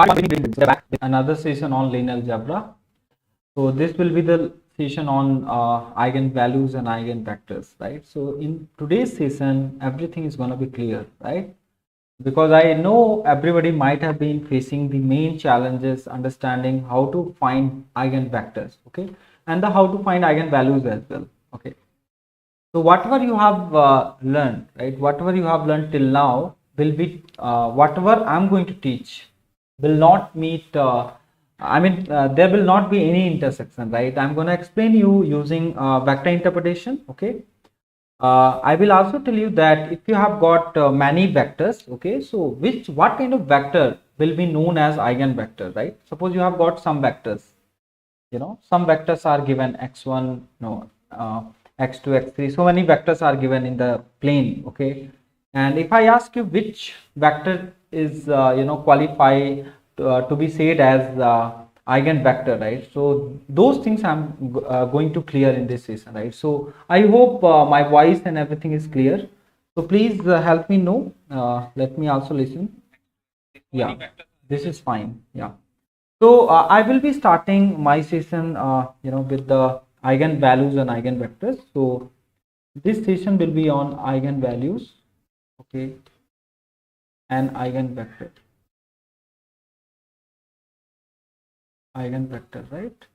back with another session on linear algebra. So this will be the session on eigenvalues and eigenvectors, right? So in today's session, everything is going to be clear, right? Because I know everybody might have been facing the main challenges understanding how to find eigenvectors, okay, and the how to find eigenvalues as well, okay. So whatever you have learned, right, whatever you have learned till now will be whatever I'm going to teach will not meet there will not be any intersection, right? I'm going to explain you using vector interpretation, okay. I will also tell you that if you have got many vectors, okay, so what kind of vector will be known as eigenvector, right? Suppose you have got some vectors, some vectors are given x1, no, x2, x3, so many vectors are given in the plane, okay. And if I ask you which vector is qualify to be said as eigenvector, right? So those things I'm going to clear in this session, right? So I hope my voice and everything is clear. So please help me know. Let me also listen. Yeah, this is fine. Yeah. So I will be starting my session, with the eigenvalues and eigenvectors. So this session will be on eigenvalues, okay, and eigenvector, right?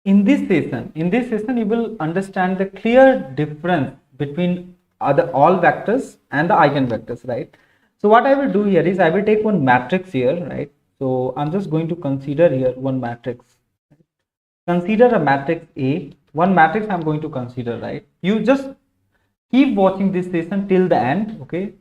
In this session, you will understand the clear difference between all vectors and the eigenvectors, right? So what I will do here is I will take one matrix here, right? So I'm just going to consider here one matrix. Consider a matrix A. One matrix I'm going to consider, right? You just keep watching this session till the end, okay?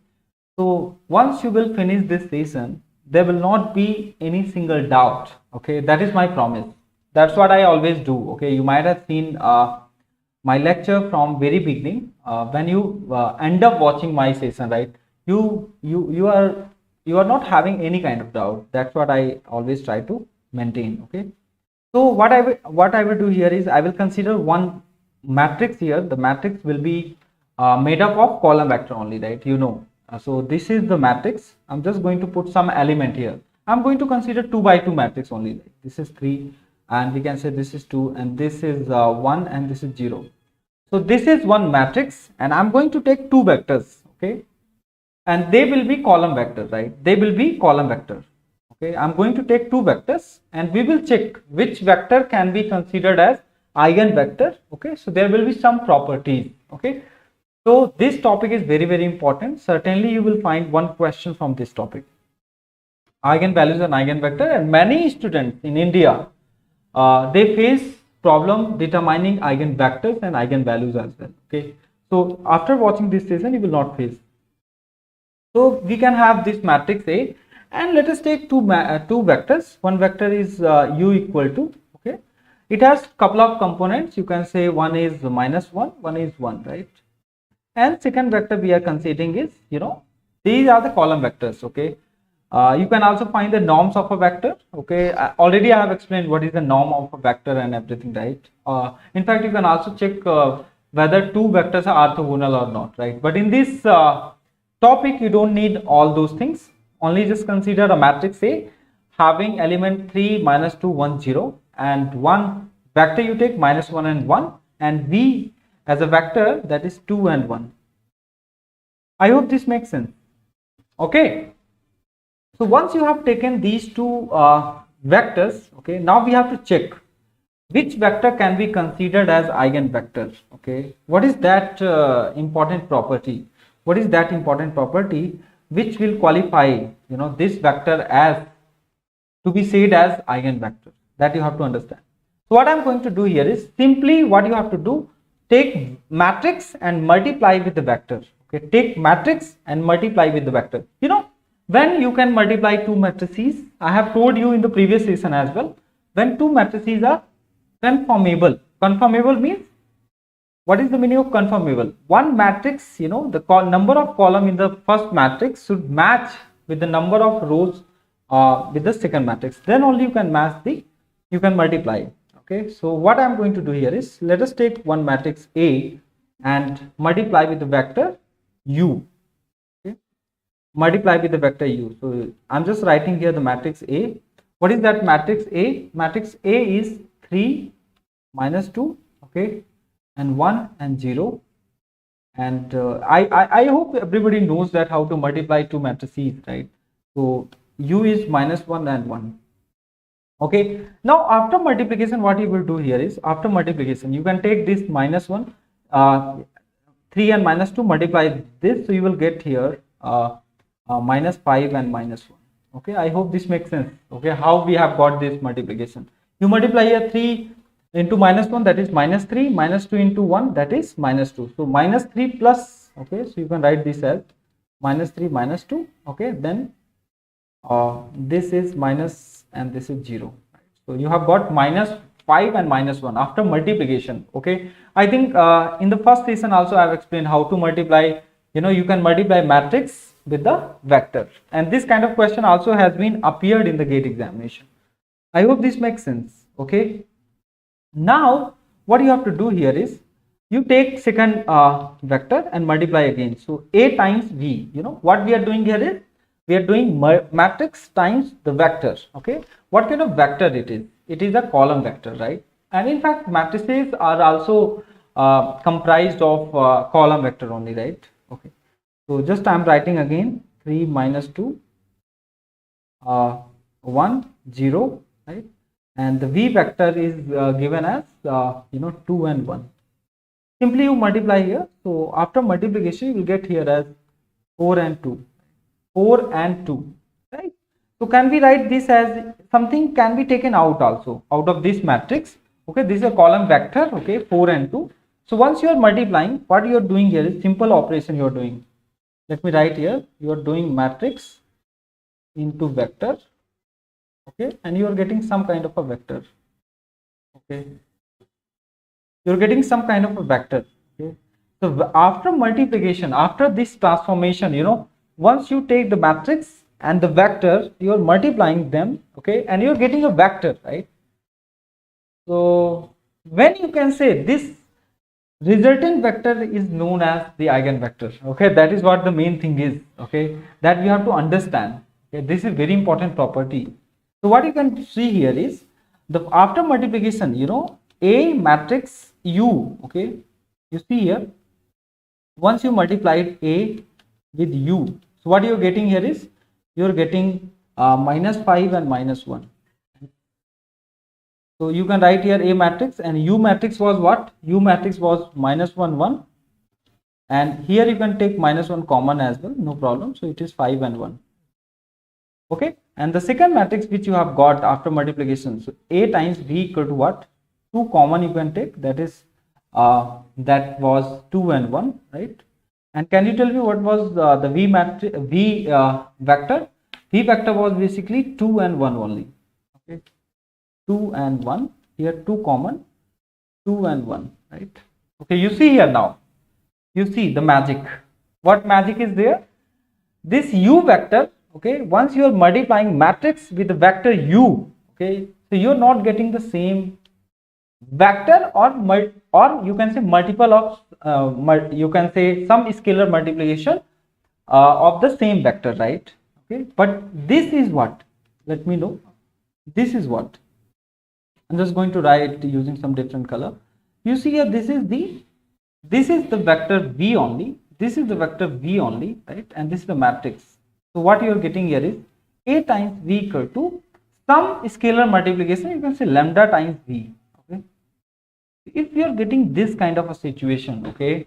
So once you will finish this session, there will not be any single doubt, okay? That is my promise. That's what I always do, okay? You might have seen my lecture from very beginning. When you end up watching my session, right, you are not having any kind of doubt. That's what I always try to maintain, okay? So what I will do here is I will consider one matrix here. The matrix will be made up of column vector only, right? So this is the matrix. I'm just going to put some element here. I'm going to consider 2 by 2 matrix only. Right? This is 3, and we can say this is 2, and this is 1, and this is 0. So this is one matrix, and I'm going to take 2 vectors, okay, and they will be column vector, right? They will be column vector. Okay, I'm going to take 2 vectors and we will check which vector can be considered as eigenvector. Okay, so there will be some properties. Okay, so this topic is very, very important. Certainly you will find one question from this topic, eigenvalues and eigenvector, and many students in India they face problem determining eigenvectors and eigenvalues as well. Okay, so after watching this session you will not face. So we can have this matrix A, and let us take two vectors. One vector is u equal to, okay, it has couple of components. You can say one is -1, one is 1, right? And second vector we are considering is, these are the column vectors, okay. You can also find the norms of a vector, okay. Already I have explained what is the norm of a vector and everything, right? In fact, you can also check whether 2 vectors are orthogonal or not, right? But in this topic you don't need all those things. Only just consider a matrix A having element 3, -2, 1, 0, and one vector you take -1 and 1, and V as a vector that is 2 and 1. I hope this makes sense. Okay, so once you have taken these 2 vectors, okay, now we have to check which vector can be considered as eigenvector. Okay, what is that important property? What is that important property which will qualify this vector as to be said as eigenvector? That you have to understand. So what I'm going to do here is simply what you have to do, take matrix and multiply with the vector. Okay, take matrix and multiply with the vector. When you can multiply 2 matrices, I have told you in the previous session as well, when 2 matrices are conformable. Conformable means, what is the meaning of conformable? One matrix, the number of column in the first matrix should match with the number of rows with the second matrix. Then only you can multiply. Okay, so what I am going to do here is, let us take one matrix A and multiply with the vector u. Okay, multiply with the vector u. So I'm just writing here the matrix A. What is that matrix A? Matrix A is 3 minus 2, okay, and 1 and 0. And I hope everybody knows that how to multiply two matrices, right? So u is minus 1 and 1. Okay, now after multiplication, what you will do here is, after multiplication, you can take this minus 1, 3 and minus 2, multiply this, so you will get here minus 5 and minus 1. Okay, I hope this makes sense. Okay, how we have got this multiplication. You multiply here 3 into minus 1, that is minus 3, minus 2 into 1, that is minus 2. So minus 3 plus, okay, so you can write this as minus 3 minus 2, okay, then this is minus and this is 0. So you have got minus 5 and minus 1 after multiplication. Okay, I think in the first lesson also I have explained how to multiply. You can multiply matrix with the vector, and this kind of question also has been appeared in the GATE examination. I hope this makes sense. Okay, now what you have to do here is, you take second vector and multiply again. So A times V, what we are doing here is, we are doing matrix times the vector. Okay, what kind of vector it is? It is a column vector, right? And in fact, matrices are also comprised of column vector only, right? Okay, so just I am writing again 3 minus 2, 1, 0, right? And the V vector is given as 2 and 1. Simply you multiply here. So after multiplication, you will get here as 4 and 2. 4 and 2, right? So can we write this as something can be taken out also out of this matrix? Okay, this is a column vector. Okay, 4 and 2. So once you are multiplying, what you are doing here is simple operation you are doing. Let me write here. You are doing matrix into vector. Okay, and you are getting some kind of a vector. Okay, you are getting some kind of a vector. Okay, so after multiplication, after this transformation, once you take the matrix and the vector, you are multiplying them, okay, and you are getting a vector, right? So when you can say this resultant vector is known as the eigenvector. Okay, that is what the main thing is. Okay, that you have to understand. Okay, this is very important property. So what you can see here is, the after multiplication, A matrix U. Okay, you see here, once you multiplied A with U, so what you are getting here is, you are getting minus 5 and minus 1. So you can write here A matrix, and U matrix was what? U matrix was minus 1, 1, and here you can take minus 1 common as well, no problem. So it is 5 and 1. Okay, and the second matrix which you have got after multiplication, so A times V equal to what? 2 common you can take, that is that was 2 and 1, right? And can you tell me what was the V matrix, vector? V vector was basically 2 and 1 only. Okay, 2 and 1, here 2 common, 2 and 1, right? Okay, you see here now, you see the magic. What magic is there? This U vector, okay, once you are multiplying matrix with the vector U, okay, so you are not getting the same vector, or you can say multiple of you can say some scalar multiplication of the same vector, right? Okay, but this is what, let me know, this is what I'm just going to write using some different color. You see here, this is the vector V only, this is the vector V only, right? And this is the matrix. So what you are getting here is A times V equal to some scalar multiplication, you can say lambda times V. Okay, if you are getting this kind of a situation, okay,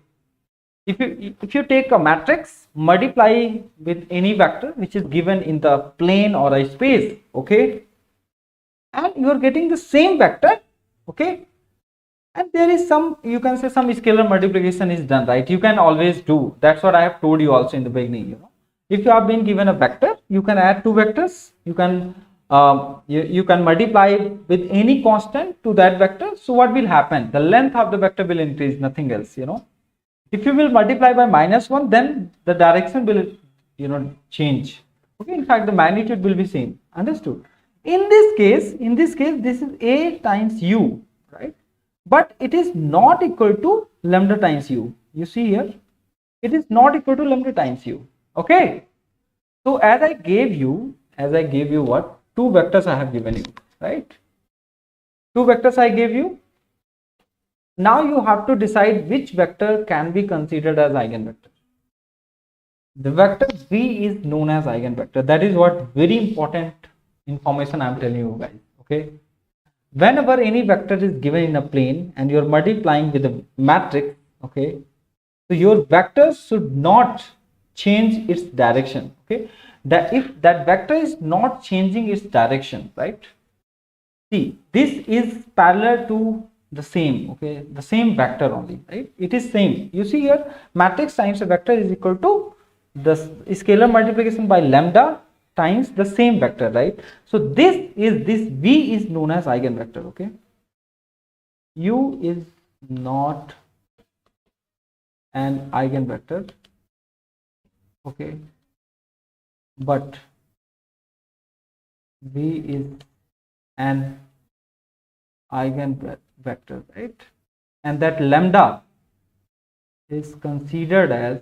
if you take a matrix, multiply with any vector which is given in the plane or a space, okay, and you are getting the same vector, okay, and there is some, you can say some scalar multiplication is done, right? You can always do, that's what I have told you also in the beginning. If you have been given a vector, you can add two vectors, you can you can multiply with any constant to that vector. So what will happen? The length of the vector will increase, nothing else. If you will multiply by minus 1, then the direction will change. Okay, in fact the magnitude will be same. Understood? In this case, this is A times U, right? But it is not equal to lambda times U. You see here, it is not equal to lambda times U. Okay, So as I gave you what? Two vectors I have given you, right? Two vectors I gave you. Now you have to decide which vector can be considered as eigenvector. The vector V is known as eigenvector. That is what very important information I am telling you guys. Okay. Whenever any vector is given in a plane and you are multiplying with a matrix, okay, so your vector should not change its direction. Okay. That if that vector is not changing its direction, right? See, this is parallel to the same, okay, the same vector only, right? It is same. You see here, matrix times a vector is equal to the scalar multiplication by lambda times the same vector, right? So this V is known as eigenvector, okay? U is not an eigenvector, okay, but V is an eigenvector, right? And that lambda is considered as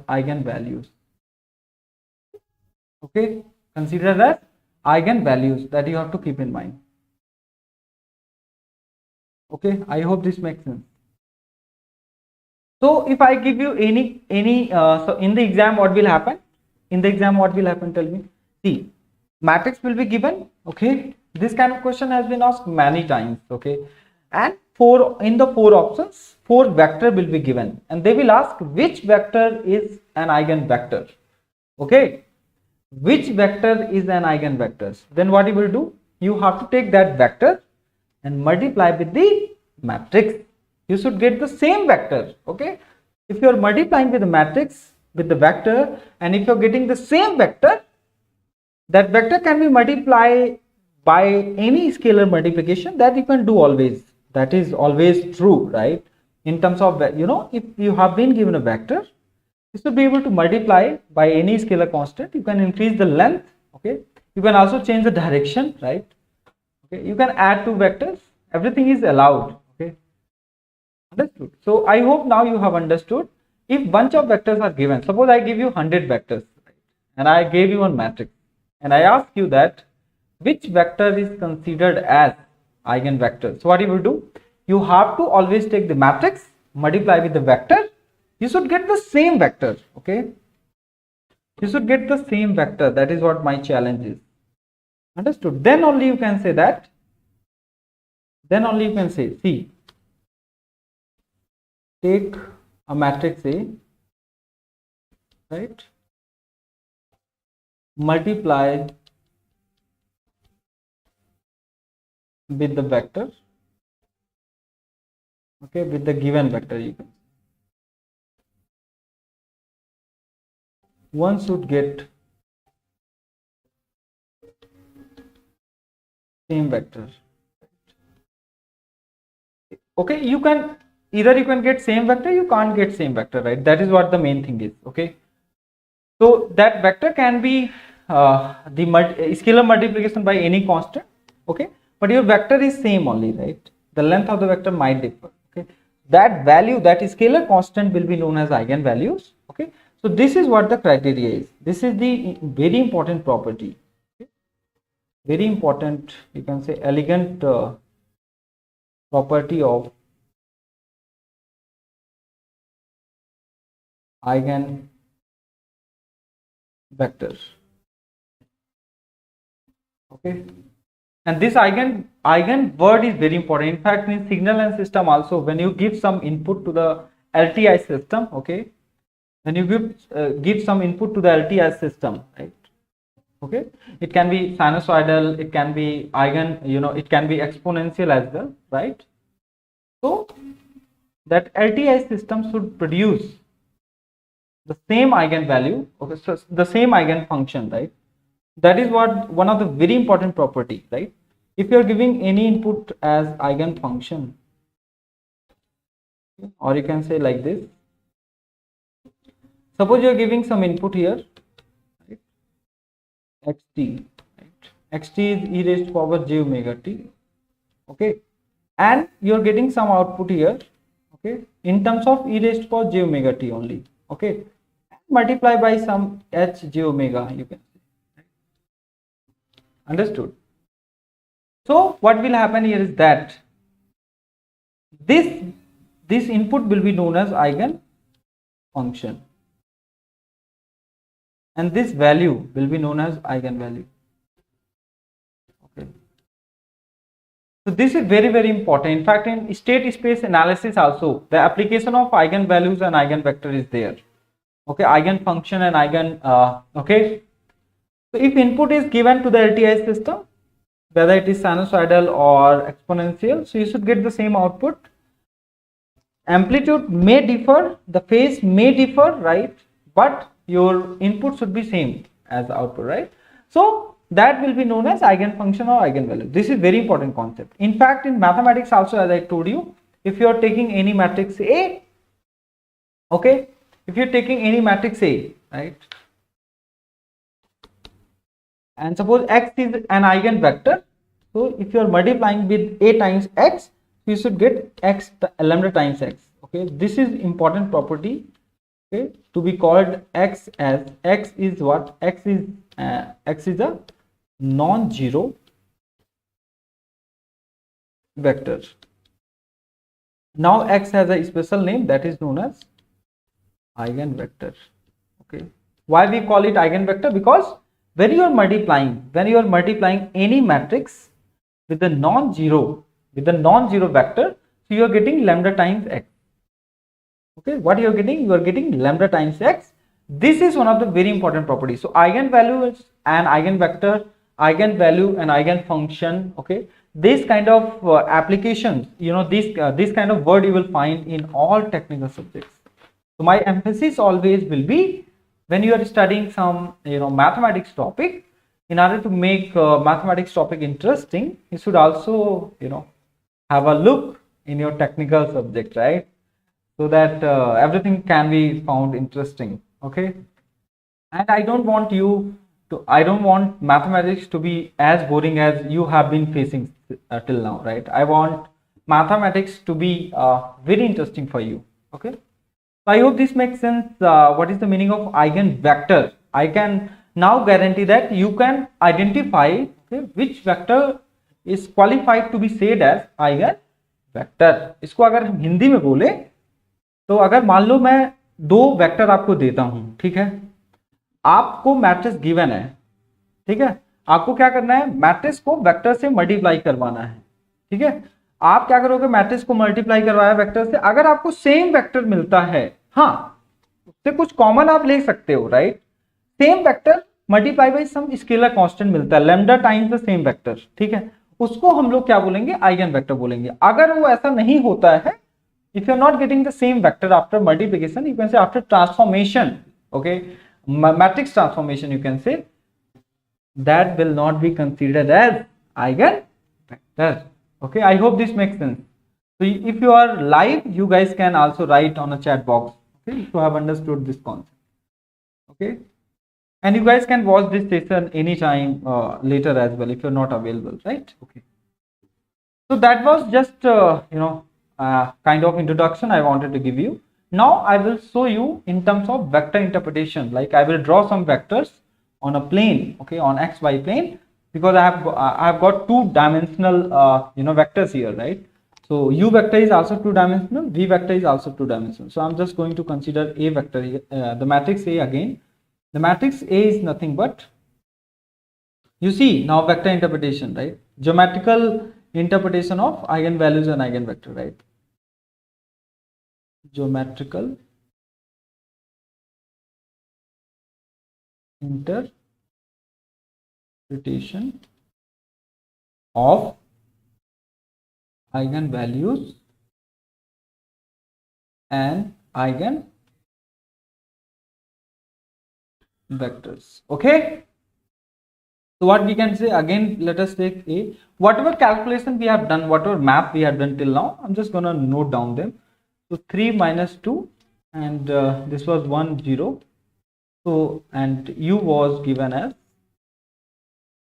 eigenvalues. Okay, considered as eigenvalues, that you have to keep in mind. Okay, I hope this makes sense. So if I give you any so in the exam, what will happen? In the exam, what will happen? Tell me. See, matrix will be given. Okay, this kind of question has been asked many times. Okay, and in the four options, 4 vector will be given, and they will ask which vector is an eigenvector. Okay, which vector is an eigenvector? Then what you will do? You have to take that vector and multiply with the matrix. You should get the same vector. Okay, if you are multiplying with the matrix with the vector, and if you are getting the same vector, that vector can be multiplied by any scalar multiplication, that you can do always. That is always true, right? In terms of, you know, if you have been given a vector, you should be able to multiply by any scalar constant. You can increase the length. Okay, you can also change the direction, right? Okay, you can add 2 vectors. Everything is allowed. Okay, understood. So I hope now you have understood. If bunch of vectors are given, suppose I give you 100 vectors, right? And I gave you one matrix, and I ask you that which vector is considered as eigenvector. So what you will do? You have to always take the matrix, multiply with the vector. You should get the same vector. Okay, you should get the same vector. That is what my challenge is. Understood? Then only you can say that. Then only you can say, see, take a matrix A, right? Multiply with the vector, okay, with the given vector. You can, one should get same vector. Okay, you can either you can get same vector, you can't get same vector, right? That is what the main thing is. Okay, so that vector can be the scalar multiplication by any constant. Okay, but your vector is same only, right? The length of the vector might differ. Okay, that value, that scalar constant, will be known as eigenvalues. Okay, so this is what the criteria is. This is the very important property. Okay? Very important, you can say, elegant property of eigenvectors. Okay, and this eigen word is very important. In fact, in signal and system also, when you give some input to the LTI system, okay, when you give some input to the LTI system, right? Okay, it can be sinusoidal, it can be eigen, you know, it can be exponential as well, right? So that LTI system should produce the same eigenvalue, okay, so the same eigen function, right? That is what one of the very important property, right? If you are giving any input as eigen function, or you can say like this, suppose you are giving some input here, right? xt, right? xt is e raised to power j omega t, okay, and you are getting some output here, okay, in terms of e raised to power j omega t only. okay, multiply by some h j omega, you can say. Understood? So what will happen here is that this input will be known as eigen function, and this value will be known as eigenvalue. Okay. So this is very, very important. In fact, in state space analysis also, the application of eigenvalues and eigenvector is there. Okay, eigenfunction and okay. So if input is given to the LTI system, whether it is sinusoidal or exponential, so you should get the same output. Amplitude may differ, the phase may differ, right? But your input should be same as the output, right? So that will be known as eigenfunction or eigenvalue. This is very important concept. In fact, in mathematics also, as I told you, if you are taking any matrix A, okay, if you're taking any matrix A, right, and suppose x is an eigenvector, so if you are multiplying with A times x, you should get x lambda times x. Okay, this is important property, okay, to be called x, as x is what? X is a non-zero vector. Now x has a special name that is known as eigenvector. Okay, why we call it eigenvector? Because when you are multiplying any matrix with the non-zero vector, so you are getting lambda times x. Okay, what you are getting? You are getting lambda times x. This is one of the very important properties. So eigenvalue is an eigenvector, eigenvalue and eigenfunction. Okay, this kind of applications, you know, this kind of word you will find in all technical subjects. So my emphasis always will be when you are studying some, you know, mathematics topic. In order to make mathematics topic interesting, you should also, you know, have a look in your technical subject, right? So that everything can be found interesting. Okay, and I don't want mathematics to be as boring as you have been facing till now, right? I want mathematics to be very interesting for you. Okay, so I hope this makes sense. What is the meaning of eigenvector? I can now guarantee that you can identify, okay, which vector is qualified to be said as eigenvector. इसको अगर हम हिंदी में बोले तो अगर मान लो मैं दो वेक्टर आपको देता हूं, ठीक है, आपको मैट्रिक्स गिवन है, ठीक है, आपको क्या करना है? मैट्रिक्स को वेक्टर से मल्टीप्लाई करवाना है, ठीक है। आप क्या करोगे? मैट्रिक्स को मल्टीप्लाई करवाया वेक्टर से, अगर आपको सेम वेक्टर मिलता है, हाँ, उससे कुछ कॉमन आप ले सकते हो, right, same vector multiply by some scalar constant मिलता है, lambda times the same vector, ठीक है, उसको हम लोग क्या बोलेंगे? आइगन वेक्टर बोलेंगे। अगर वो ऐसा नहीं होता है, if you are not getting the same vector after multiplication, you can say after transformation, okay, matrix transformation, you can say that will not be considered as eigenvector. Okay, I hope this makes sense. So if you are live, you guys can also write on a chat box, okay, if you have understood this concept. Okay, and you guys can watch this session anytime later as well if you're not available, right? Okay, so that was just you know, kind of introduction I wanted to give you. Now I will show you in terms of vector interpretation, like I will draw some vectors on a plane, okay, on xy plane, because I have got two dimensional you know, vectors here, right? So u vector is also two dimensional, v vector is also two dimensional. So I'm just going to consider a vector here, the matrix A again. The matrix A is nothing but, you see now vector interpretation, right? Geometrical interpretation of eigenvalues and eigenvector, right? Geometrical interpretation of eigenvalues and eigenvectors. Okay, so what we can say again, let us take A. Whatever calculation we have done, whatever math we have done till now, I'm just gonna note down them. So 3 minus 2, and this was 1 0. So and u was given as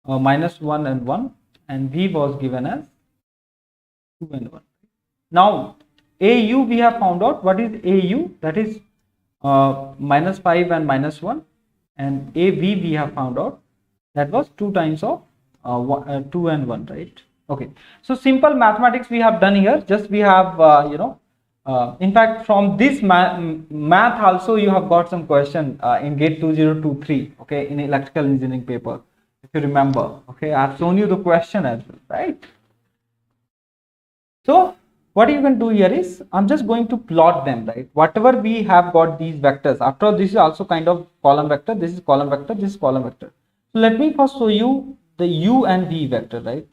minus 1 and 1, and v was given as 2 and 1. Now AU we have found out. What is AU? That is minus 5 and minus 1, and AV we have found out that was 2 times of 2 and 1, right? Okay, so simple mathematics we have done here. Just we have in fact from this math also you have got some question in gate 2023, okay, in electrical engineering paper, if you remember. Okay, I have shown you the question as well, right? So what you can do here is I'm just going to plot them, right? Whatever we have got these vectors, after all, this is also kind of column vector, this is column vector, this is column vector. So let me first show you the u and v vector, right?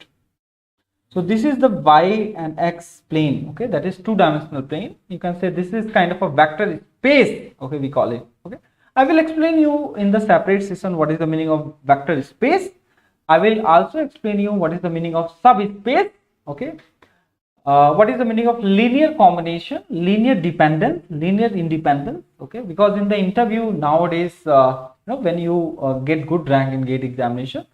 So this is the y and x plane, okay, that is two-dimensional plane. You can say this is kind of a vector space, okay, we call it. Okay, I will explain you in the separate session what is the meaning of vector space. I will also explain you what is the meaning of subspace, okay. What is the meaning of linear combination, linear dependence, linear independence, okay, because in the interview nowadays, when you get good rank in gate examination,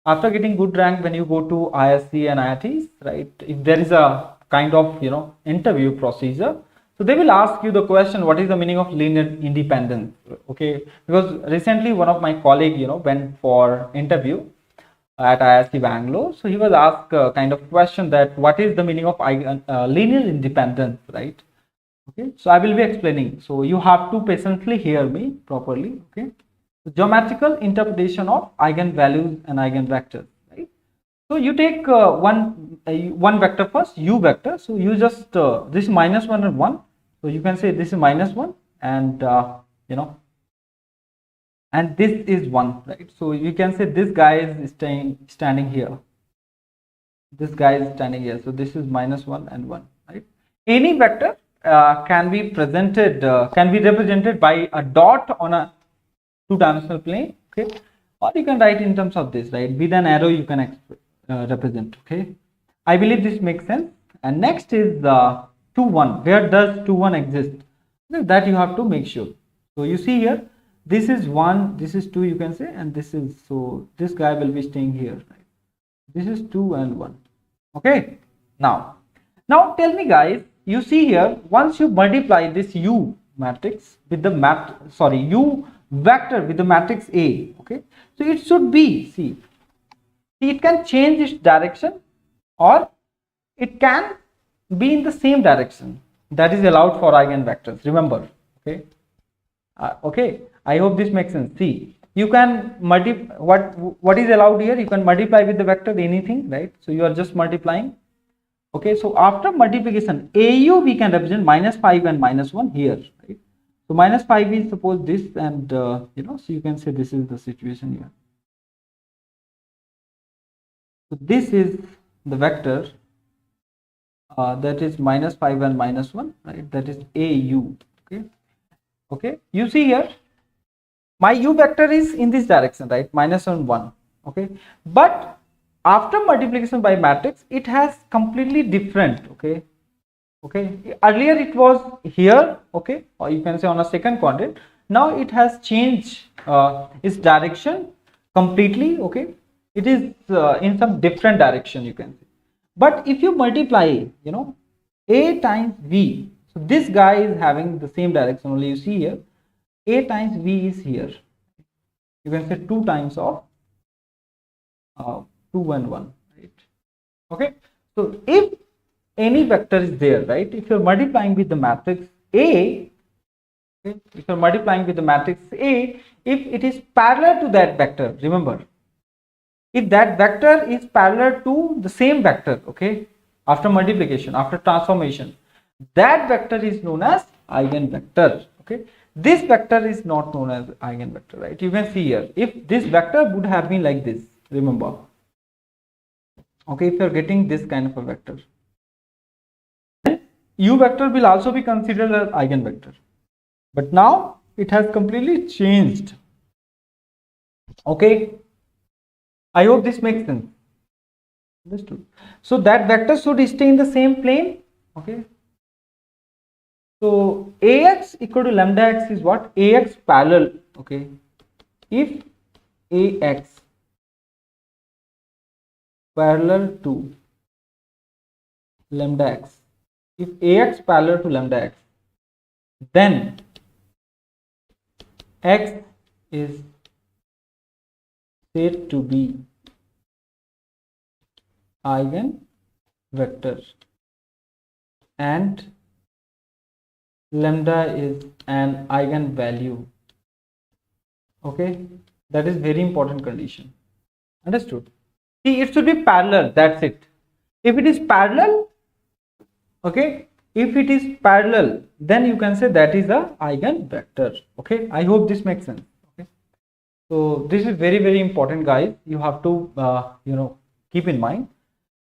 after getting good rank, when you go to ISC and IITs, right, if there is a kind of interview procedure, so they will ask you the question, what is the meaning of linear independence, okay, because recently one of my colleague went for interview at IIT Bangalore. So he was asked a kind of question that what is the meaning of linear independence, right? Okay, so I will be explaining. So you have to patiently hear me properly. Okay, so geometrical interpretation of eigenvalues and eigenvectors, right? So you take one vector first, u vector. So you just this minus 1 and 1. So you can say this is minus 1 and and this is 1, right? So you can say this guy is standing here, this guy is standing here, so this is minus 1 and 1, right? Any vector can be represented by a dot on a two-dimensional plane, okay, or you can write in terms of this, right, with an arrow you can represent, okay. I believe this makes sense. And next is 2 1. Where does 2 1 exist? That you have to make sure. So you see here, this is 1, this is 2, you can say, and this is, so this guy will be staying here, right? This is 2 and 1. Okay, now tell me guys, you see here, once you multiply this u matrix with the u vector with the matrix A, okay, so it should be, see, it can change its direction or it can be in the same direction. That is allowed for eigenvectors, remember, okay. Okay, I hope this makes sense. See, you can multiply, what is allowed here, you can multiply with the vector anything, right? So you are just multiplying. Okay, so after multiplication, AU we can represent minus 5 and minus 1 here, right? So minus 5 is suppose this, and so you can say this is the situation here. So this is the vector that is minus 5 and minus 1, right? That is AU, okay. Okay, you see here, my u vector is in this direction, right, minus and 1, okay, but after multiplication by matrix it has completely different, okay. Earlier it was here, okay, or you can say on a second quadrant. Now it has changed its direction completely, okay. It is in some different direction, you can say. But if you multiply A times V, so this guy is having the same direction only, you see here, A times V is here. You can say 2 times of 2 and 1, right? Okay, so if any vector is there, right, if you're multiplying with the matrix A, okay, if you're multiplying with the matrix A, if it is parallel to that vector, remember, if that vector is parallel to the same vector, okay, after multiplication, after transformation, that vector is known as eigenvector, okay. This vector is not known as eigenvector, right? You can see here, if this vector would have been like this, remember, okay, if you are getting this kind of a vector, then u vector will also be considered as eigenvector, but now it has completely changed, okay. I hope this makes sense. Understood? So that vector should stay in the same plane, okay. So Ax equal to lambda x is what? Ax parallel, okay. If Ax parallel to lambda x, if Ax parallel to lambda x, then X is said to be eigenvector and lambda is an eigenvalue. Okay, that is very important condition. Understood? See, it should be parallel, that's it. If it is parallel, okay, if it is parallel, then you can say that is a eigenvector. Okay, I hope this makes sense. Okay, so this is very, very important, guys. You have to keep in mind.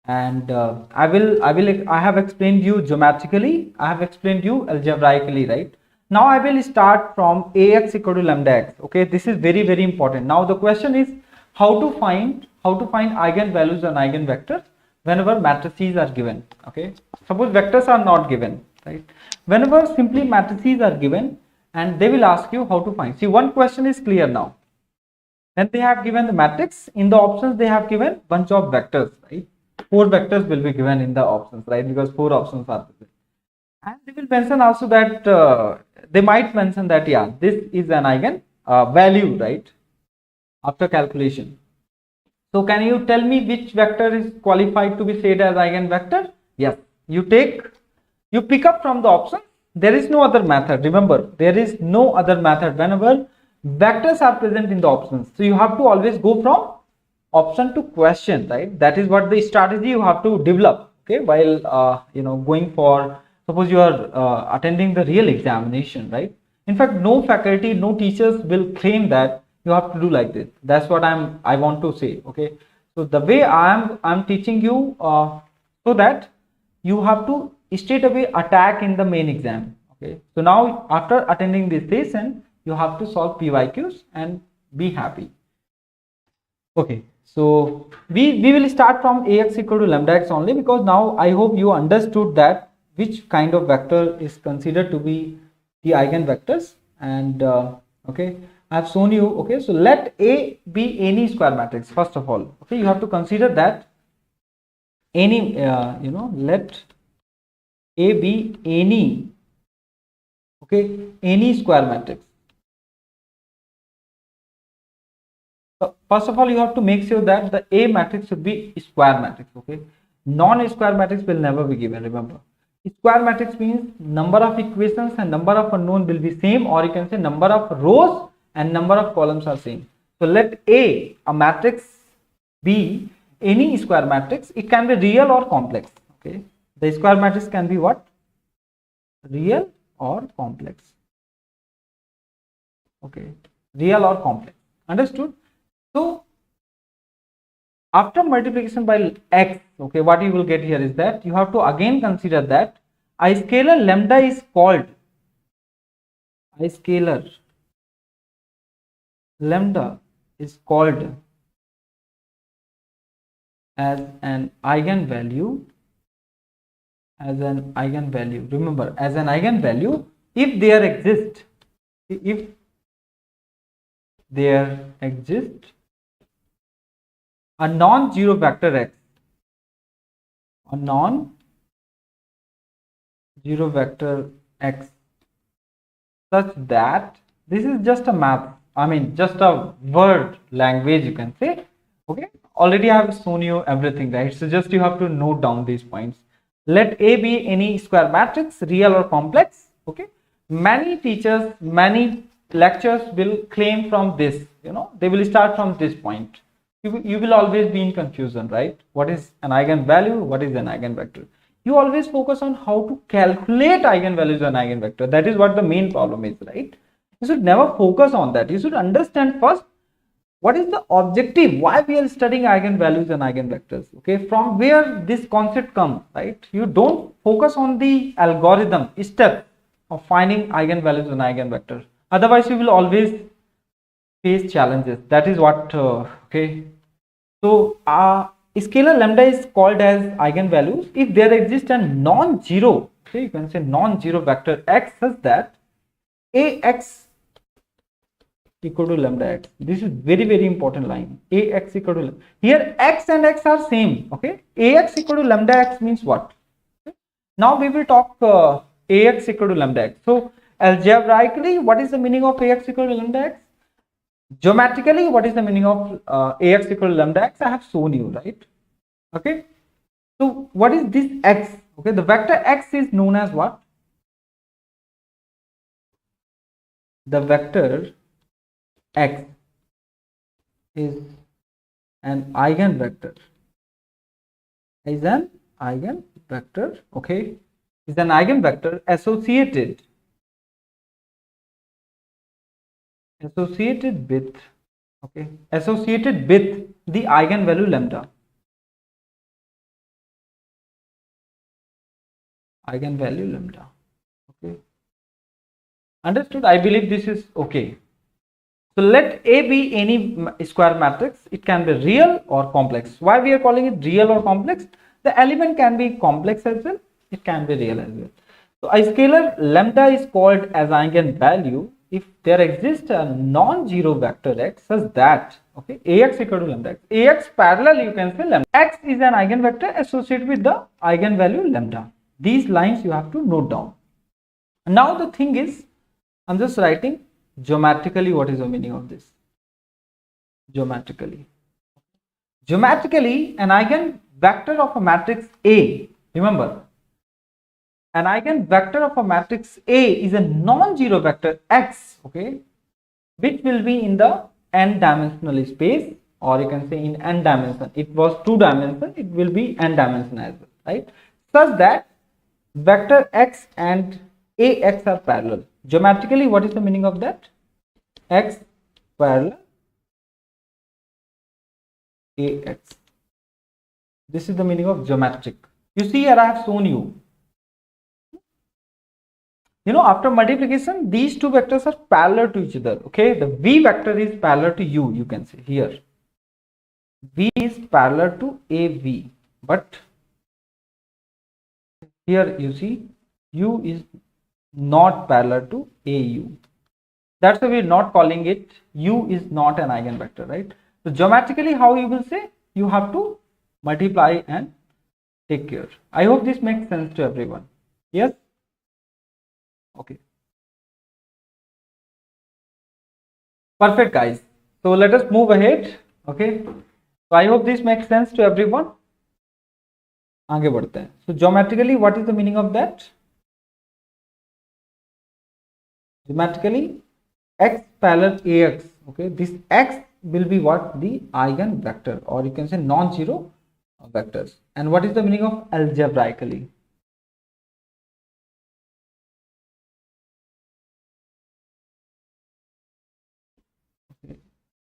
And I have explained you geometrically, I have explained you algebraically, right? Now I will start from ax equal to lambda x. Okay, this is very, very important. Now the question is how to find eigenvalues and eigenvectors whenever matrices are given. Okay, suppose vectors are not given, right? Whenever simply matrices are given and they will ask you how to find. See, one question is clear now. When they have given the matrix, in the options they have given bunch of vectors, right? 4 vectors will be given in the options, right? Because 4 options are given. And they will mention also that they might mention that, yeah, this is an eigen value, right? After calculation. So can you tell me which vector is qualified to be said as eigenvector? Yes, you pick up from the option. There is no other method. Remember, there is no other method whenever vectors are present in the options. So you have to always go from option to question, right? That is what the strategy you have to develop. Okay, while going for, suppose you are attending the real examination, right? In fact, no faculty, no teachers will claim that you have to do like this. That's what I want to say. Okay, so the way I'm teaching you so that you have to straight away attack in the main exam. Okay, so now after attending this session, you have to solve PYQs and be happy. Okay, so we will start from ax equal to lambda x only, because now I hope you understood that which kind of vector is considered to be the eigenvectors. And okay, I have shown you. Okay, so let A be any square matrix. First of all, okay, you have to consider that any let A be any, okay, any square matrix. So first of all, you have to make sure that the A matrix should be square matrix. Okay, non-square matrix will never be given. Remember, square matrix means number of equations and number of unknown will be same, or you can say number of rows and number of columns are same. So let a matrix be any square matrix. It can be real or complex. Okay, the square matrix can be what? Real or complex. Okay, real or complex. Understood? So after multiplication by x, okay, what you will get here is that you have to again consider that a scalar lambda is called as an eigenvalue. Remember, as an eigenvalue if there exists a non-zero vector x, such that, this is just a math, I mean just a word language, you can say. Okay, already I have shown you everything, right? So just you have to note down these points. Let A be any square matrix, real or complex. Okay, many teachers, many lectures will claim from this, they will start from this point. You will always be in confusion, right? What is an eigenvalue? What is an eigenvector? You always focus on how to calculate eigenvalues and eigenvector. That is what the main problem is, right? You should never focus on that. You should understand first what is the objective, why we are studying eigenvalues and eigenvectors. Okay, from where this concept comes, right? You don't focus on the algorithm step of finding eigenvalues and eigenvectors. Otherwise, you will always face challenges. That is what okay. So scalar lambda is called as eigenvalues if there exists a non-zero, okay, you can say non-zero vector x such that ax equal to lambda x. This is very, very important line. Ax equal to, here x and x are same. Okay, ax equal to lambda x means what? Okay. Now we will talk ax equal to lambda x. So Algebraically, what is the meaning of ax equal to lambda x? Geometrically, what is the meaning of ax equal to lambda x? I have shown you, right? Okay. So what is this x? Okay, the vector x is known as what? The vector x is an eigenvector. Is an eigenvector. Okay, is an eigenvector associated with, okay, associated with the eigenvalue lambda. Eigenvalue lambda. Okay, understood? I believe this is okay. So let A be any square matrix. It can be real or complex. Why we are calling it real or complex? The element can be complex as well. It can be real as well. So a scalar lambda is called as eigenvalue if there exists a non-zero vector x such that, okay, ax equal to lambda x. Ax parallel, you can say lambda. X is an eigenvector associated with the eigenvalue lambda. These lines you have to note down. Now the thing is, I'm just writing geometrically what is the meaning of this. Geometrically, an eigenvector of a matrix A, remember, an eigenvector of a matrix A is a non-zero vector x, okay, which will be in the n-dimensional space, or you can say in n dimension. It was 2 dimension, it will be n dimension as well, right? Such that vector x and ax are parallel. Geometrically, what is the meaning of that? X parallel ax. This is the meaning of geometric. You see here I have shown you. You know, after multiplication, these two vectors are parallel to each other. Okay, the v vector is parallel to u. You can say here v is parallel to av, but here you see u is not parallel to au. That's why we're not calling it. U is not an eigenvector, right? So geometrically, how you will say? You have to multiply and take care. I hope this makes sense to everyone. Yes? Okay. Perfect, guys. So let us move ahead. Okay. So I hope this makes sense to everyone. आगे बढ़ते हैं. So geometrically, what is the meaning of that? Geometrically, x parallel ax. Okay, this x will be what? The eigenvector, or you can say non-zero vectors. And what is the meaning of algebraically? Okay.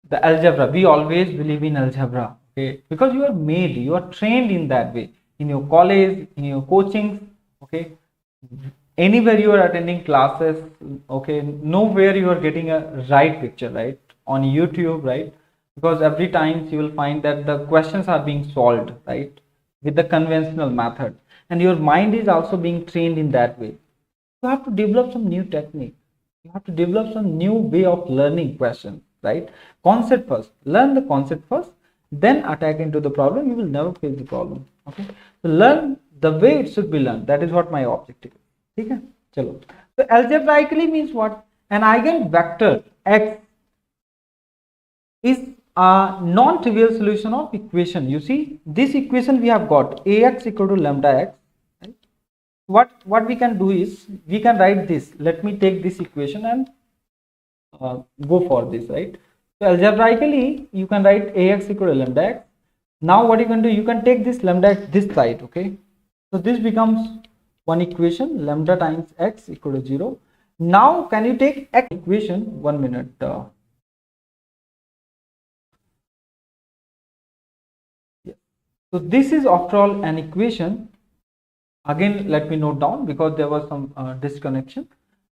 The algebra, we always believe in algebra, okay, because you are made, you are trained in that way, in your college, in your coaching, okay, anywhere you are attending classes, okay, nowhere you are getting a right picture, right, on YouTube, right, because every time you will find that the questions are being solved, right, with the conventional method, and your mind is also being trained in that way. You have to develop some new technique, you have to develop some new way of learning questions, right? Concept first, learn the concept first, then attack into the problem. You will never face the problem. Okay, so learn the way it should be learned. That is what my objective is. ठीक है, चलो. So algebraically means what? An eigenvector x is a non-trivial solution of equation. You see, this equation we have got ax equal to lambda x. Right? What we can do is we can write this. Let me take this equation and go for this, right? So algebraically, you can write ax equal to lambda x. Now what you can do, you can take this lambda x this side, okay? So this becomes one equation, lambda times x equal to 0. Now can you take x equation, 1 minute. Yeah. So this is after all an equation. Again, let me note down because there was some disconnection.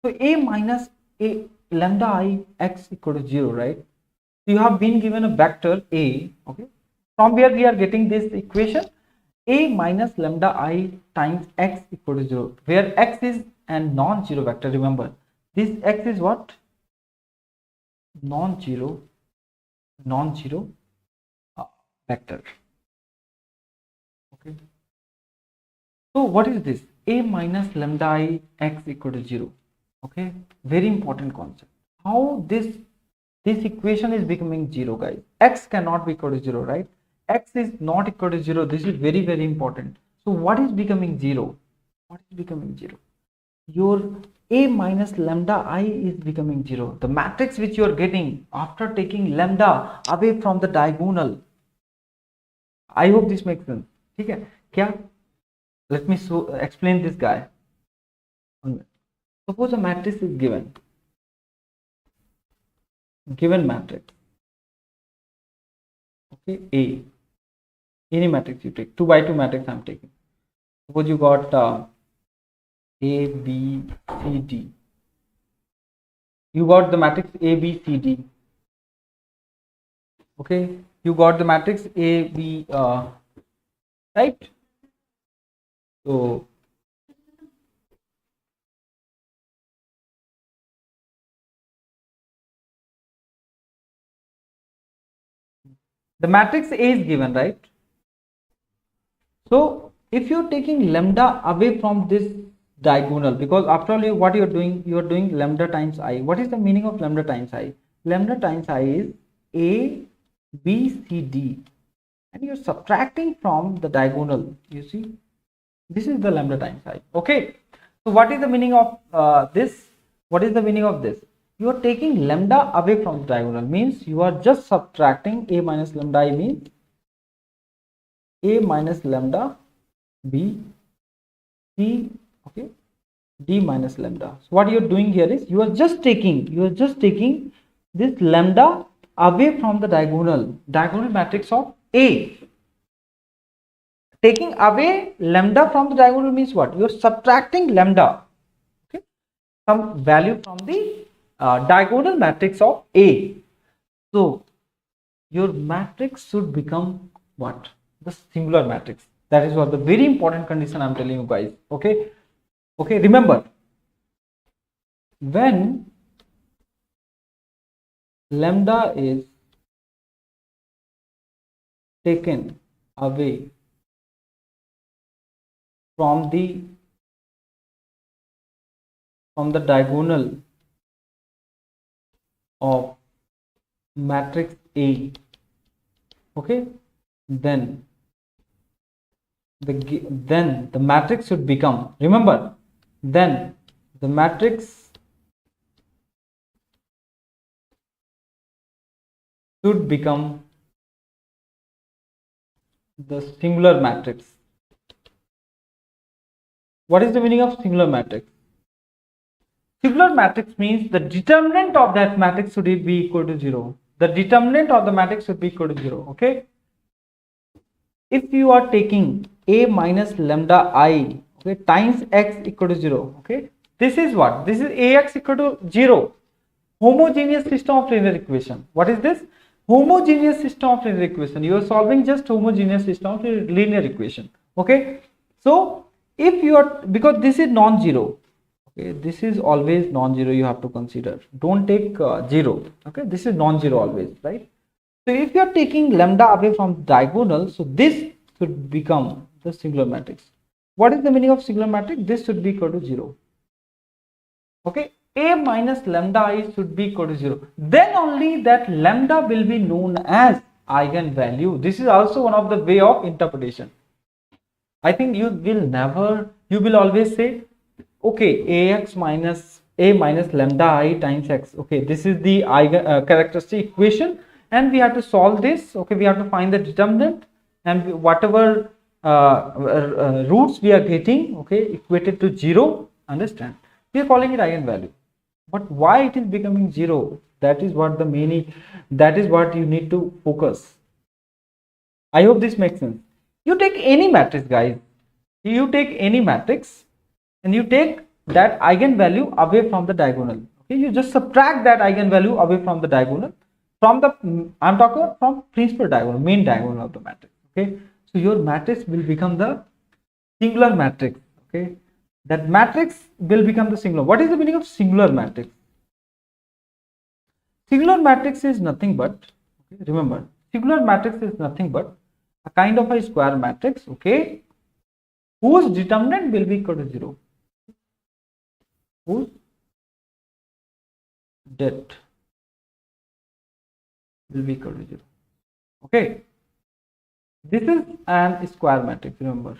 So a minus a lambda I x equal to 0, right? So you have been given a vector a, okay? From where we are getting this equation, a minus lambda I times x equal to 0, where x is a non-zero vector. Remember, this x is what? Non-zero vector. Okay. So what is this? A minus lambda I x equal to 0. Okay, very important concept. How this equation is becoming 0, guys. X cannot be equal to 0, right? X is not equal to 0. This is very, very important. So what is becoming 0? What is becoming 0? Your a minus lambda I is becoming 0. The matrix which you are getting after taking lambda away from the diagonal. I hope this makes sense. ठीक है क्या? Let me explain this guy. Suppose a matrix is given matrix, okay, A, any matrix you take, 2 by 2 matrix I'm taking. Suppose you got A, B, C, D. You got the matrix A, B, C, D. Okay, you got the matrix A, B, right? So the matrix A is given, right? So if you're taking lambda away from this diagonal, because after all what you're doing, lambda times I. What is the meaning of lambda times I? Lambda times I is A, B, C, D, and you're subtracting from the diagonal. You see, this is the lambda times I. Okay, so what is the meaning of this? What is the meaning of this? You are taking lambda away from the diagonal, means you are just subtracting A minus lambda I, means A minus lambda B, C, okay, D minus lambda. So what you are doing here is you are just taking this lambda away from the diagonal matrix of A. Taking away lambda from the diagonal means what? You are subtracting lambda, okay, some value from the diagonal matrix of A. So your matrix should become what? The singular matrix. That is what the very important condition I'm telling you guys. Okay, okay, remember, when lambda is taken away from the diagonal of matrix A, okay, then the matrix should become, remember, then the matrix should become the singular matrix. What is the meaning of singular matrix? Singular matrix means the determinant of that matrix should be equal to 0. The determinant of the matrix should be equal to 0. Okay, if you are taking A minus lambda I, okay, times x equal to 0, okay, this is what? This is Ax equal to 0. Homogeneous system of linear equation. What is this? Homogeneous system of linear equation. You are solving just homogeneous system of linear equation. Okay, so if you are, because this is non-zero, okay, this is always non-zero, you have to consider, don't take 0, okay, this is non-zero always, right? So if you are taking lambda away from diagonal, so this should become the singular matrix. What is the meaning of singular matrix? This should be equal to 0. Okay, A minus lambda I should be equal to 0. Then only that lambda will be known as eigenvalue. This is also one of the way of interpretation. I think you will always say, okay, Ax minus A minus lambda I times x. Okay, this is the characteristic equation, and we have to solve this. Okay, we have to find the determinant, and whatever roots we are getting, okay, equated to 0. Understand? We are calling it eigenvalue. But why it is becoming 0? That is what the meaning. That is what you need to focus. I hope this makes sense. You take any matrix, guys. You take any matrix, and you take that eigenvalue away from the diagonal. Okay, you just subtract that eigenvalue away from the diagonal. From the, I'm talking about from principal diagonal, main diagonal of the matrix. Okay, so your matrix will become the singular matrix. Okay, that matrix will become the singular. What is the meaning of singular matrix? Singular matrix is nothing but, okay, remember, singular matrix is nothing but a kind of a square matrix, okay, whose determinant will be equal to 0. Whose det will be equal to 0. Okay, this is an square matrix, remember.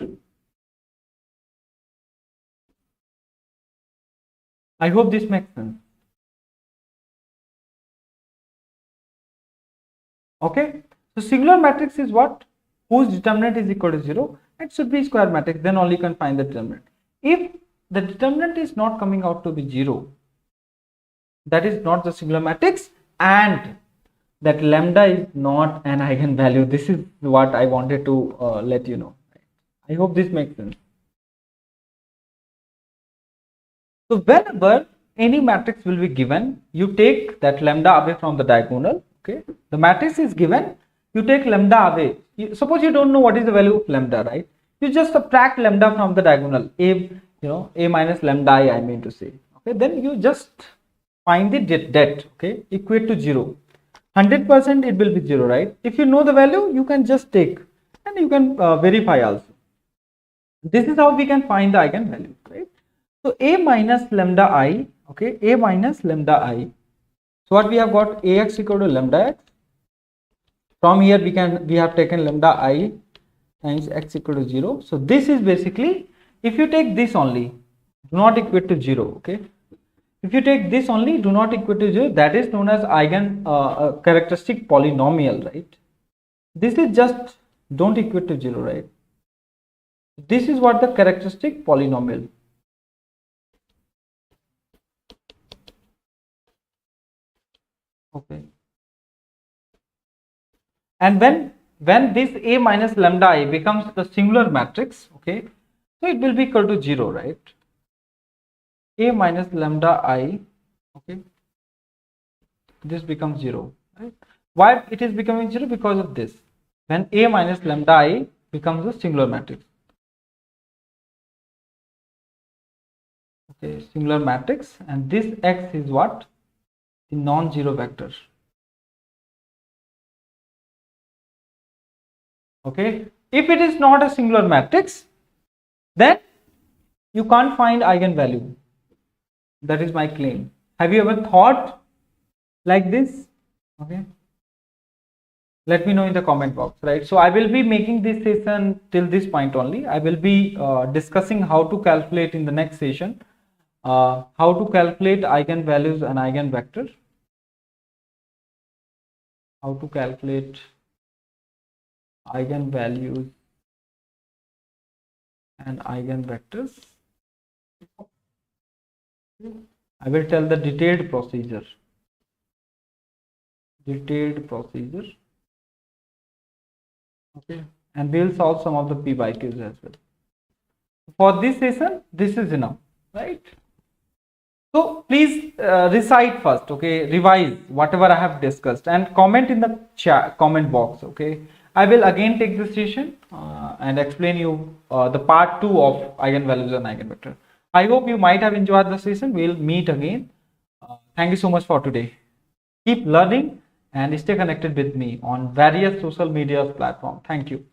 I hope this makes sense. Okay, so singular matrix is what? Whose determinant is equal to 0. It should be square matrix, then only you can find the determinant. If the determinant is not coming out to be 0, that is not the singular matrix, and that lambda is not an eigenvalue. This is what I wanted to let you know. I hope this makes sense. So whenever any matrix will be given, you take that lambda away from the diagonal. Okay, the matrix is given, you take lambda away. Suppose you don't know what is the value of lambda, right? You just subtract lambda from the diagonal, a minus lambda I mean to say. Okay, then you just find the det, okay, equate to 0. 100% it will be 0, right? If you know the value, you can just take and you can verify also. This is how we can find the eigenvalue, right? So a minus lambda I, okay, a minus lambda I. So what we have got, ax equal to lambda x. From here we have taken lambda I times x equal to 0. So this is basically, if you take this only, do not equate to 0, okay? If you take this only, do not equate to 0, that is known as eigen characteristic polynomial, right? This is just don't equate to 0, right? This is what the characteristic polynomial. Okay. And when this a minus lambda I becomes the singular matrix, okay, so it will be equal to 0, right? A minus lambda I, okay, this becomes 0, right? Why it is becoming 0? Because of this. When a minus lambda I becomes a singular matrix. Okay, singular matrix, and this x is what? The non-zero vector. Okay, if it is not a singular matrix, then you can't find eigenvalue. That is my claim. Have you ever thought like this? Okay, let me know in the comment box, right? So I will be making this session till this point only. I will be discussing how to calculate in the next session, how to calculate eigenvalues and eigenvector, how to calculate eigenvalues and eigenvectors. I will tell the detailed procedure. Okay, and we will solve some of the p by q's as well. For this session, this is enough, right? So please recite first, okay, revise whatever I have discussed and comment in the comment box, okay. I will again take this session and explain you the part 2 of eigenvalues and eigenvector. I hope you might have enjoyed the session. We'll meet again. Thank you so much for today. Keep learning and stay connected with me on various social media platforms. Thank you.